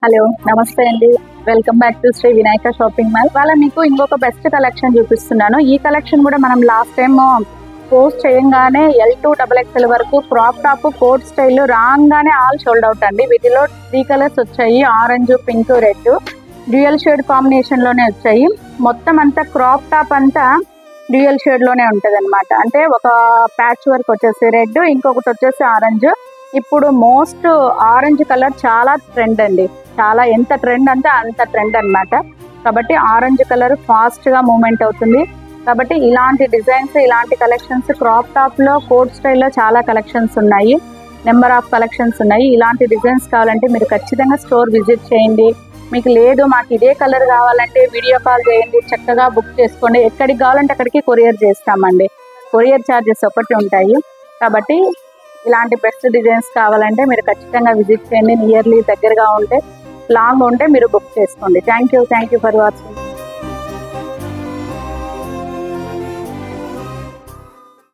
Hello నమస్తే అండి. Welcome back to Sri Vinayaka shopping mall. వాళ్ళ మీకు ఇంకొక బెస్ట్ కలెక్షన్ చూపిస్తున్నాను. ఈ కలెక్షన్ కూడా మనం లాస్ట్ టైం పోస్ట్ చేయంగానే L2XXL వరకు క్రాప్ టాప్ కోట్ స్టైల్ రాగానే ఆల్ షోల్డ్ అవుట్ అండి. వీటిలో 3 కలర్స్ వచ్చాయి, orange, pink, red. Dual shade combination లోనే వచ్చాయి. మొత్తం అంతా క్రాప్ టాప్ అంతా డ్యూయల్ షేడ్ లోనే ఉంటది అనమాట. అంటే ఒక ప్యాచ్ వర్క్ వచ్చేసి రెడ్, ఇంకొకటి వచ్చేసి ఆరెంజ్. ఇప్పుడు మోస్ట్ ఆరెంజ్ కలర్ చాలా ట్రెండ్ అండి. చాలా ఎంత ట్రెండ్ అంటే అంత ట్రెండ్ అన్నమాట. కాబట్టి ఆరెంజ్ కలర్ ఫాస్ట్ గా మూవ్మెంట్ అవుతుంది. కాబట్టి ఇలాంటి డిజైన్స్, ఇలాంటి కలెక్షన్స్ క్రాప్ టాప్ లో కోట్ స్టైల్లో చాలా కలెక్షన్స్ ఉన్నాయి. నెంబర్ ఆఫ్ కలెక్షన్స్ ఉన్నాయి. ఇలాంటి డిజైన్స్ కావాలంటే మీరు ఖచ్చితంగా స్టోర్ విజిట్ చేయండి. మీకు లేదు మాకు ఇదే కలర్ కావాలంటే వీడియో కాల్ చేయండి, చక్కగా బుక్ చేసుకోండి. ఎక్కడికి కావాలంటే అక్కడికి కొరియర్ చేస్తామండి. కొరియర్ ఛార్జెస్ ఒకటి ఉంటాయి. కాబట్టి ఇలాంటి బెస్ట్ డిజైన్స్ కావాలంటే మీరు ఖచ్చితంగా విజిట్ చేయండి. నియర్లీ దగ్గరగా ఉంటే, లాంగ్ ఉంటే మీరు బుక్ చేసుకోండి. Thank you for watching.